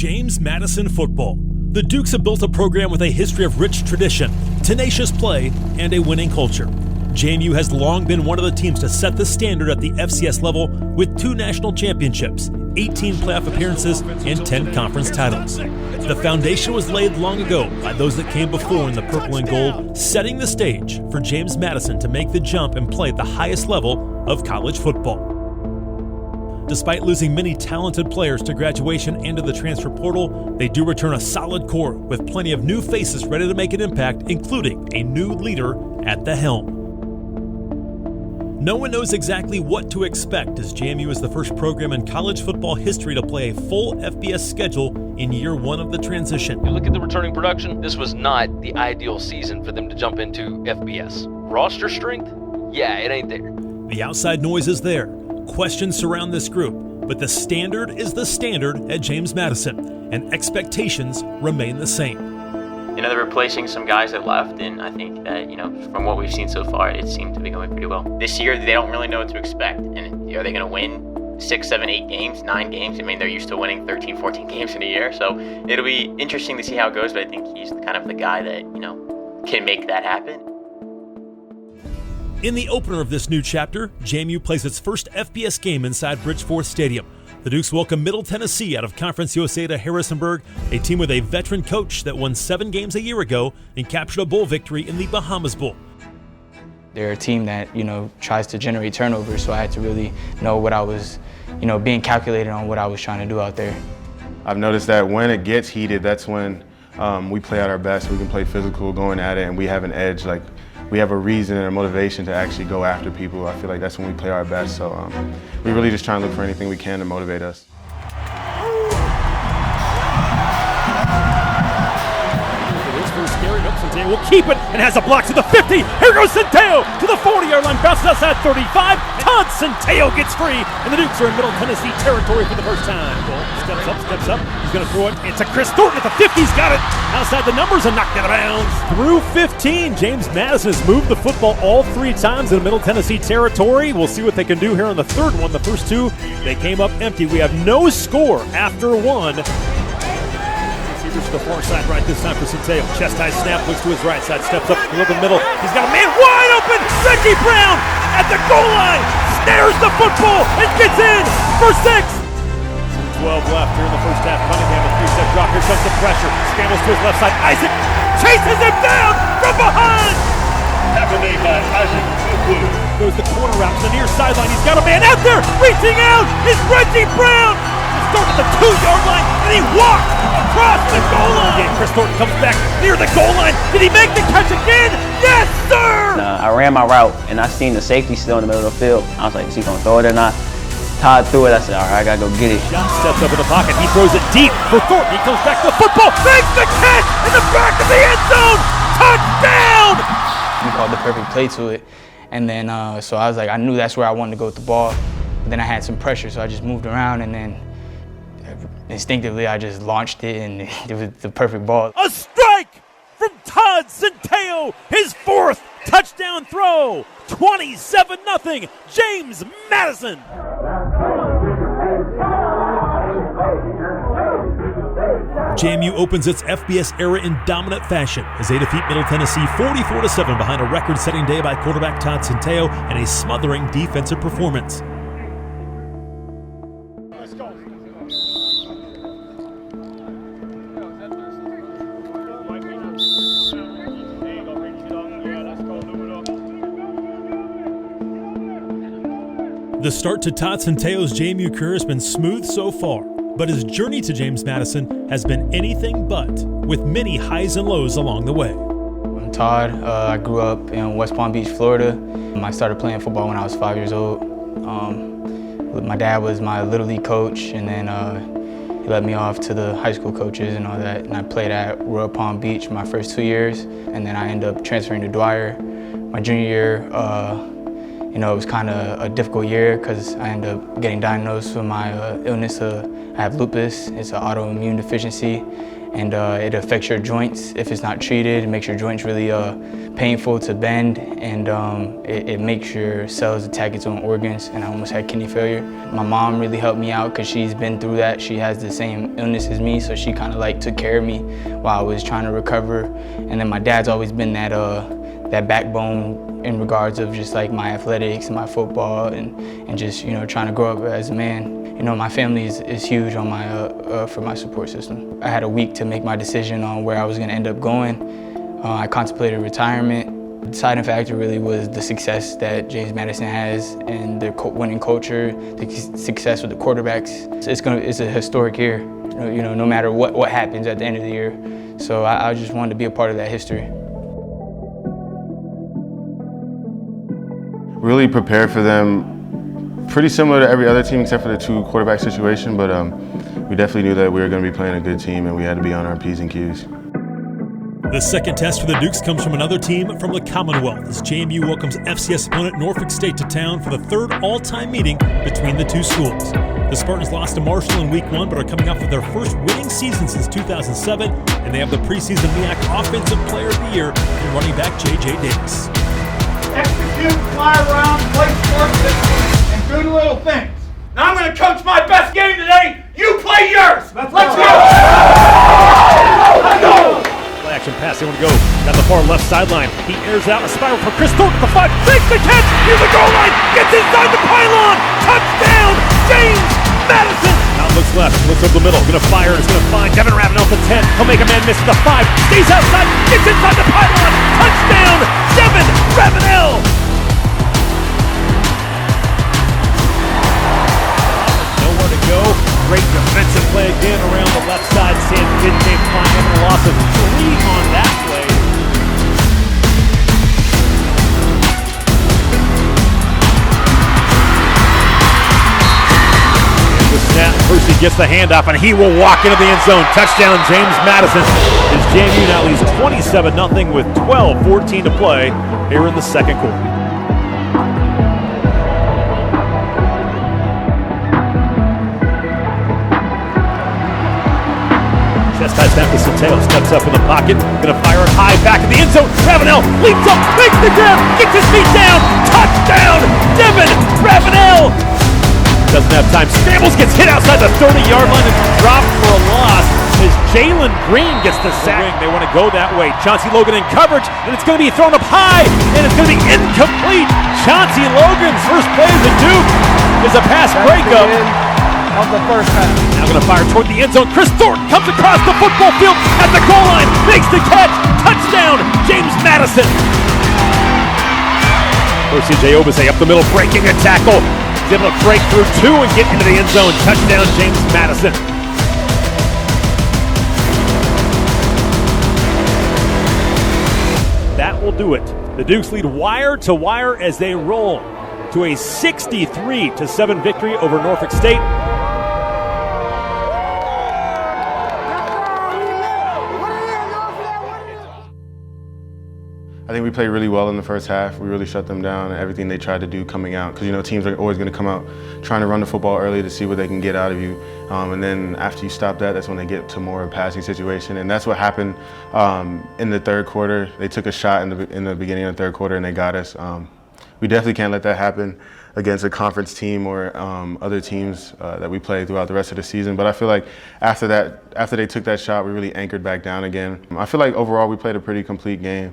James Madison football. The Dukes have built a program with a history of rich tradition, tenacious play, and a winning culture. JMU has long been one of the teams to set the standard at the FCS level with 2 national championships, 18 playoff appearances, and 10 conference titles. The foundation was laid long ago by those that came before in the purple and gold, setting the stage for James Madison to make the jump and play at the highest level of college football. Despite losing many talented players to graduation and to the transfer portal, they do return a solid core with plenty of new faces ready to make an impact, including a new leader at the helm. No one knows exactly what to expect as JMU is the first program in college football history to play a full FBS schedule in year 1 of the transition. You look at the returning production, this was not the ideal season for them to jump into FBS. Roster strength? Yeah, it ain't there. The outside noise is there. Questions surround this group, but the standard is the standard at James Madison, and expectations remain the same. You know, they're replacing some guys that left, and I think that, from what we've seen so far, it seemed to be going pretty well. This year, they don't really know what to expect, and are they going to win 6, 7, 8 games, 9 games? I mean, they're used to winning 13, 14 games in a year, so it'll be interesting to see how it goes, but I think he's kind of the guy that, can make that happen. In the opener of this new chapter, JMU plays its first FBS game inside Bridgeforth Stadium. The Dukes welcome Middle Tennessee out of Conference USA to Harrisonburg, a team with a veteran coach that won 7 games a year ago and captured a bowl victory in the Bahamas Bowl. They're a team that, tries to generate turnovers, so I had to really know what I was, being calculated on what I was trying to do out there. I've noticed that when it gets heated, that's when we play at our best. We can play physical going at it, and we have an edge. We have a reason and a motivation to actually go after people. I feel like that's when we play our best. So we really just try and look for anything we can to motivate us. Centeio will keep it and has a block to the 50. Here goes Centeio to the 40-yard line, bounces outside 35. Todd Centeio gets free, and the Dukes are in Middle Tennessee territory for the first time. Steps up. He's going to throw it. It's a Chris Thornton at the 50. He's got it outside the numbers and knocked it out of bounds. Through 15, James Madison has moved the football all 3 times in Middle Tennessee territory. We'll see what they can do here on the third one. The first 2, they came up empty. We have no score after 1. To the far side right this time for Centeio. Chest high snap, looks to his right side, steps up a little bit middle. He's got a man wide open. Reggie Brown at the goal line snares the football and gets in for 6. 12 left here in the first half. Cunningham a 3-step drop. Here comes the pressure. Scrambles to his left side. Isaac chases him down from behind. Tackle made by Isaac. Goes the corner route to the near sideline. He's got a man out there. Reaching out is Reggie Brown. Started at the 2-yard line, and he walked across the goal line. And Chris Thornton comes back near the goal line. Did he make the catch again? Yes, sir! I ran my route, and I seen the safety still in the middle of the field. I was like, is he going to throw it or not? Todd threw it. I said, all right, I got to go get it. John steps up in the pocket. He throws it deep for Thornton. He comes back to the football. Makes the catch in the back of the end zone. Touchdown! He called the perfect play to it. And then, so I was like, I knew that's where I wanted to go with the ball. But then I had some pressure, so I just moved around, and then instinctively, I just launched it, and it was the perfect ball. A strike from Todd Centeio, his 4th touchdown throw. 27-0, James Madison. JMU opens its FBS era in dominant fashion as they defeat Middle Tennessee 44-7 behind a record-setting day by quarterback Todd Centeio and a smothering defensive performance. The start to Todd Centeio's JMU career has been smooth so far, but his journey to James Madison has been anything but, with many highs and lows along the way. I'm Todd. I grew up in West Palm Beach, Florida. I started playing football when I was 5 years old. My dad was my Little League coach, and then he let me off to the high school coaches and all that, and I played at Royal Palm Beach my first 2 years, and then I ended up transferring to Dwyer. My junior year, it was kind of a difficult year because I ended up getting diagnosed with my illness. I have lupus. It's an autoimmune deficiency, and it affects your joints if it's not treated. It makes your joints really painful to bend, and it makes your cells attack its own organs, and I almost had kidney failure. My mom really helped me out because she's been through that. She has the same illness as me, so she kind of like took care of me while I was trying to recover. And then my dad's always been that backbone in regards of just like my athletics and my football and just, you know, trying to grow up as a man. You know, my family is huge on my for my support system. I had a week to make my decision on where I was going to end up going. I contemplated retirement. The deciding factor really was the success that James Madison has and the winning culture, the success with the quarterbacks. It's a historic year. You know, no matter what happens at the end of the year. So I just wanted to be a part of that history. Really prepared for them. Pretty similar to every other team except for the two quarterback situation, but we definitely knew that we were going to be playing a good team and we had to be on our P's and Q's. The second test for the Dukes comes from another team from the Commonwealth as JMU welcomes FCS opponent Norfolk State to town for the third all-time meeting between the two schools. The Spartans lost to Marshall in Week 1 but are coming off of their first winning season since 2007, and they have the preseason MEAC Offensive Player of the Year in running back J.J. Davis. Execute, fly around, play sports, and do the little things. Now I'm going to coach my best game today. You play yours. Let's go. Let's go. Play action pass. They want to go down the far left sideline. He airs out a spiral for Chris Thornton at the 5. Makes the catch near the goal line. Gets inside the pylon. Touchdown, James Madison. Now looks left. Looks over the middle. Going to fire. It's going to find Devin Ravenel at the 10. He'll make a man miss at the 5. Stays outside. Gets inside the pylon. Touchdown, Devin Ravenel. Go. Great defensive play again around the left side. Sam Kidney flying having a loss of 3 on that play. And the snap, Percy gets the handoff and he will walk into the end zone. Touchdown, James Madison. As JMU now leads 27-0 with 12:14 to play here in the second quarter. Chest snap to Centeio, steps up in the pocket, gonna fire it high back in the end zone. Ravenel leaps up, makes the grab, gets his feet down, touchdown, Devin Ravenel! Doesn't have time, scrambles, gets hit outside the 30-yard line and dropped for a loss as Jalen Green gets the sack. They want to go that way. Chauncey Logan in coverage, and it's gonna be thrown up high, and it's gonna be incomplete. Chauncey Logan's first play as a Duke is a pass breakup Of the first half. Now going to fire toward the end zone. Chris Thornton comes across the football field at the goal line, makes the catch, touchdown, James Madison. Percy Obase up the middle, breaking a tackle. He's able to break through 2 and get into the end zone. Touchdown, James Madison. That will do it. The Dukes lead wire to wire as they roll to a 63-7 victory over Norfolk State. I think we played really well in the first half. We really shut them down and everything they tried to do coming out. Because, you know, teams are always going to come out trying to run the football early to see what they can get out of you. And then after you stop that, that's when they get to more of a passing situation. And that's what happened in the third quarter. They took a shot in the beginning of the third quarter and they got us. We definitely can't let that happen against a conference team or other teams that we play throughout the rest of the season. But I feel like after they took that shot, we really anchored back down again. I feel like overall we played a pretty complete game.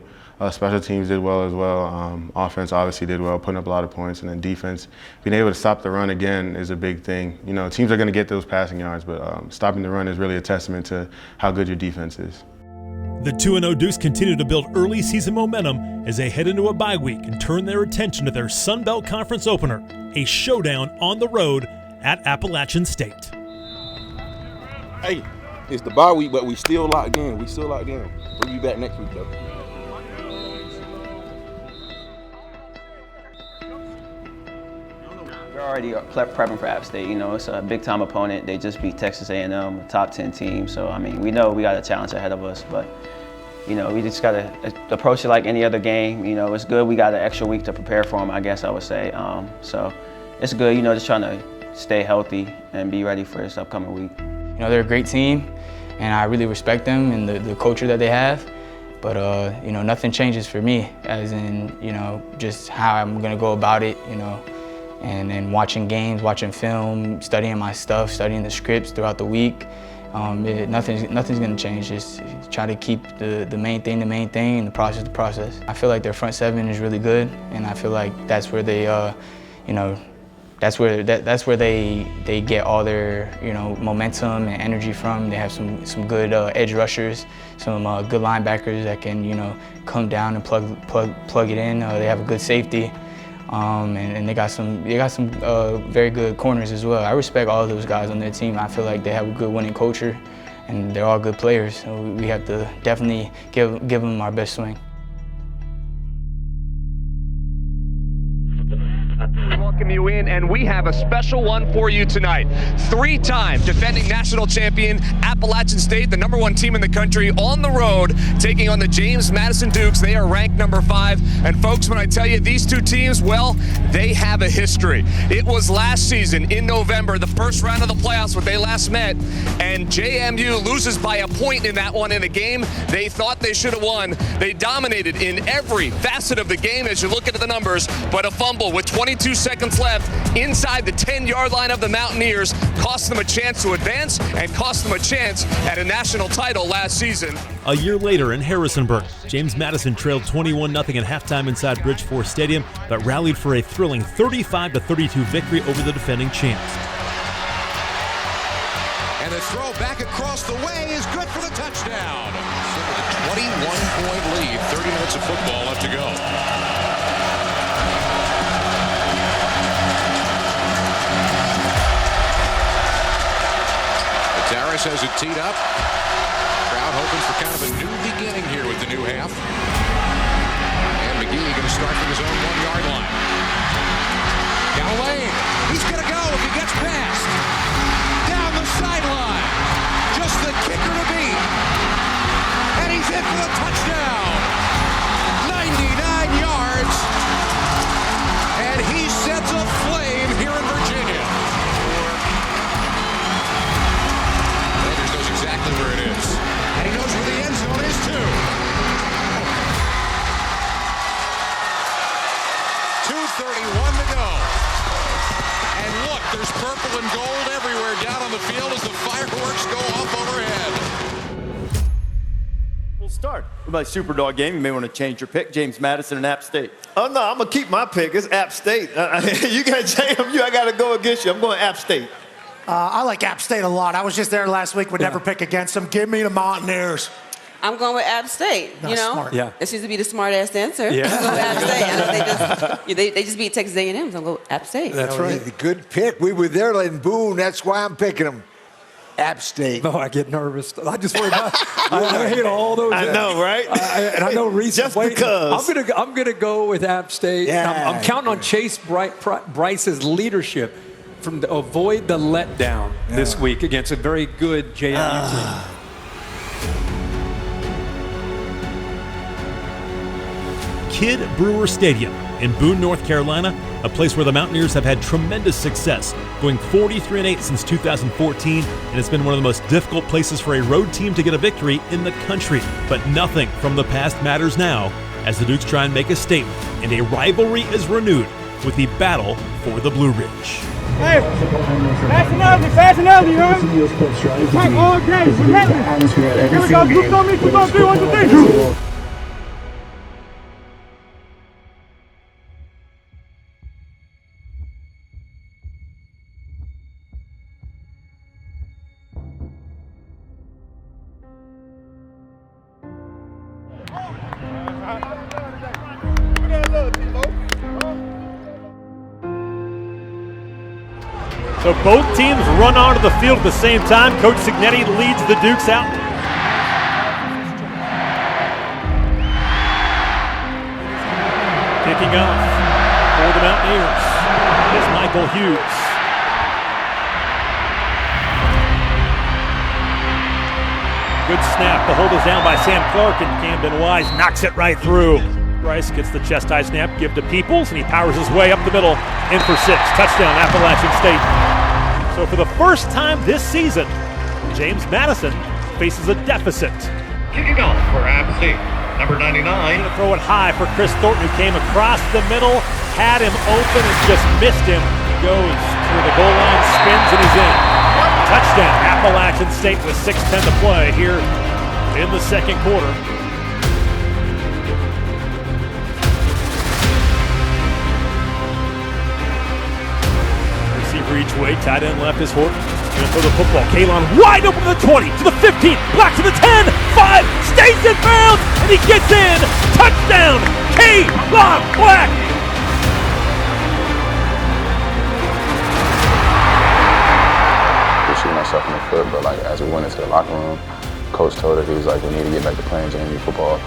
Special teams did well as well. Offense obviously did well, putting up a lot of points, and then defense, being able to stop the run again is a big thing. You know, teams are going to get those passing yards, but stopping the run is really a testament to how good your defense is. The 2-0 Dukes continue to build early season momentum as they head into a bye week and turn their attention to their Sun Belt Conference opener, a showdown on the road at Appalachian State. Hey, it's the bye week, but we still locked in. We'll be back next week, though. We're already prepping for App State. You know, it's a big-time opponent. They just beat Texas A&M, a top 10 team. So, I mean, we know we got a challenge ahead of us, but, you know, we just got to approach it like any other game. You know, it's good we got an extra week to prepare for them, I guess I would say. So it's good, you know, just trying to stay healthy and be ready for this upcoming week. You know, they're a great team. and I really respect them and the culture that they have. But you know, nothing changes for me, as in, you know, just how I'm gonna go about it, you know, and then watching games, watching film, studying my stuff, studying the scripts throughout the week. Nothing's gonna change. Just try to keep the main thing, and the process. I feel like their front seven is really good, and I feel like that's where they, you know, that's where they get all their, you know, momentum and energy from. They have some good edge rushers, some good linebackers that can, you know, come down and plug it in. They have a good safety, and they got some very good corners as well. I respect all of those guys on their team. I feel like they have a good winning culture, and they're all good players. So we have to definitely give them our best swing. Welcome you in, and we have a special one for you tonight. 3-time defending national champion Appalachian State, the #1 team in the country, on the road taking on the James Madison Dukes. They are ranked number 5, and folks, when I tell you these two teams, well, they have a history. It was last season in November, the first round of the playoffs when they last met, and JMU loses by a point in that one in a game they thought they should have won. They dominated in every facet of the game as you look at the numbers, but a fumble with 22 seconds left inside the 10-yard line of the Mountaineers cost them a chance to advance and cost them a chance at a national title last season. A year later in Harrisonburg, James Madison trailed 21-0 at halftime inside Bridgeport Stadium, but rallied for a thrilling 35-32 victory over the defending champs. And the throw back across the way is good for the touchdown. So with a 21-point lead, 30 minutes of football left to go. Harris has it teed up. Crowd hoping for kind of a new beginning here with the new half. And McGee going to start from his own 1-yard line. Galloway, he's going to go if he gets past. Down the sideline. Just the kicker to beat. And he's in for the touchdown. 99 yards. And he sets a flame here in Virginia. Exactly where it is. And he knows where the end zone is, too. 2:31 to go. And look, there's purple and gold everywhere down on the field as the fireworks go off overhead. We'll start with my Superdog game. You may want to change your pick. James Madison and App State. Oh, no, I'm going to keep my pick. It's App State. You got JMU, I got to go against you. I'm going App State. I like App State a lot. I was just there last week. Would never pick against them. Give me the Mountaineers. I'm going with App State. That's you know, smart. Yeah. It seems to be the smart-ass answer. Yeah. I'm going with App State. I know they just beat Texas A&M, so I'm going with App State. That's right. Good pick. We were there in Boone. That's why I'm picking them. App State. No, I get nervous. I just worry about. I hate all those. I know, right? And I know reason. Just because. I'm gonna go with App State. Yeah. I'm counting on Chase Bryce's leadership to avoid the letdown this week against a very good JMU team. Kidd Brewer Stadium in Boone, North Carolina, a place where the Mountaineers have had tremendous success, going 43-8 since 2014, and it's been one of the most difficult places for a road team to get a victory in the country. But nothing from the past matters now, as the Dukes try and make a statement, and a rivalry is renewed with the battle for the Blue Ridge. Hey, fast enough, you heard? Fight all day, relentless. Here we go, group on me, 2 on 3, 1, 2, 3. So both teams run onto the field at the same time. Coach Cignetti leads the Dukes out. Kicking off for the Mountaineers is Michael Hughes. Good snap. The hold is down by Sam Clark, and Camden Wise knocks it right through. Bryce gets the chest-high snap, give to Peoples, and he powers his way up the middle, in for 6. Touchdown, Appalachian State. So for the first time this season, James Madison faces a deficit. Kicking off for App State, number 99. Gonna throw it high for Chris Thornton, who came across the middle, had him open and just missed him. He goes to the goal line, spins, and he's in. Touchdown, Appalachian State with 6:10 to play here in the second quarter. Receiver each way, tight end left is Horton. Gonna throw the football. Kalon wide open to the 20, to the 15, back to the 10, 5, stays in bounds, and he gets in. Touchdown, Kalon Black. Shooting myself in the foot, but like as we went into the locker room, coach told us, he was like, we need to get back to playing JMU football.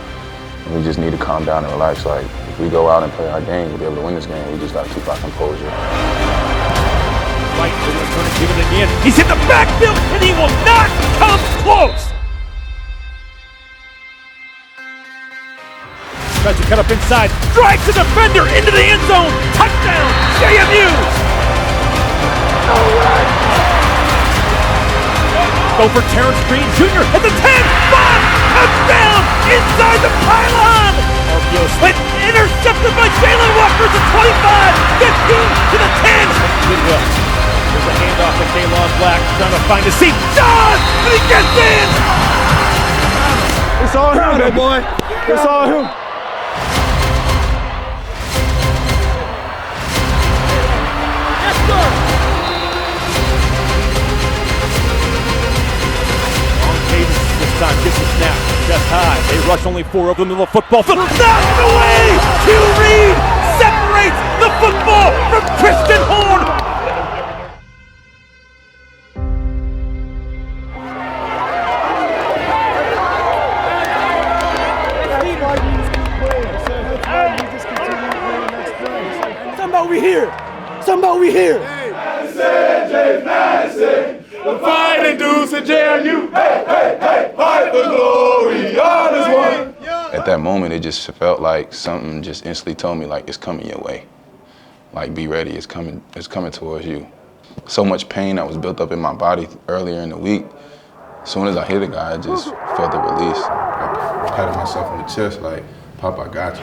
And we just need to calm down and relax. Like if we go out and play our game, we'll be able to win this game. We just got to keep our composure. Right, they're going to give it again. He's hit the backfield, and he will not come close. Tries to cut up inside, strikes the defender into the end zone. Touchdown, JMU. Go for Terrence Green Jr. at the 10, 5, touchdown, inside the pylon. RPO slit, intercepted by Jalen Walker at the 25, 15 to the 10. Goodwill. There's a handoff to Kalon Black, trying to find a seat. John, and he gets in. It's all him, my boy. It's all him. Yes, sir. This time gets the snap, chest high. They rush only 4 over the middle of the football field. Knocked away! Hugh Reed separates the football from Christian Horn. Somebody over here. Somebody over here. Madison, James Madison. The fighting dudes at JMU. Hey, hey, hey, fight for glory. All is one. At that moment, it just felt like something just instantly told me, like, it's coming your way. Like, be ready, it's coming towards you. So much pain that was built up in my body earlier in the week. As soon as I hit a guy, I just felt the release. I patted myself on the chest like, Pop, I got you.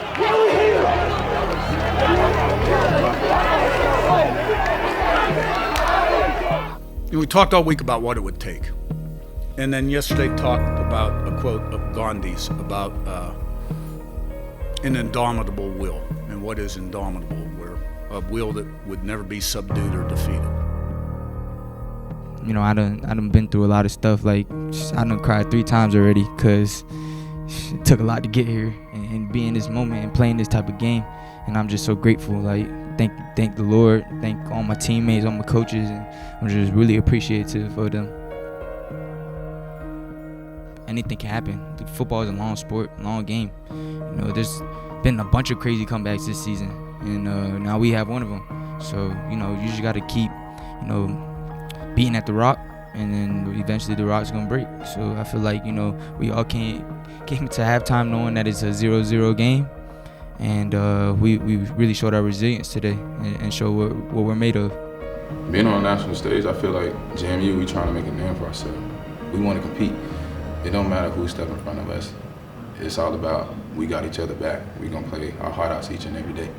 We talked all week about what it would take. And then yesterday talked about a quote of Gandhi's about an indomitable will. And what is indomitable? A will that would never be subdued or defeated. You know, I done been through a lot of stuff. Like, I done cried 3 times already because it took a lot to get here and be in this moment and playing this type of game. And I'm just so grateful. Like, thank the Lord, thank all my teammates, all my coaches, and I'm just really appreciative for them. Anything can happen. Football is a long sport, long game. You know, there's been a bunch of crazy comebacks this season, and now we have one of them. So, you know, you just got to keep, you know, beating at the rock, and then eventually the rock's gonna break. So I feel like, you know, we all came to halftime knowing that it's a 0-0 game, and we really showed our resilience today and showed what we're made of. Being on a national stage, I feel like JMU, we trying to make a name for ourselves. We want to compete. It don't matter who steps in front of us. It's all about we got each other back. We gonna play our heart out each and every day.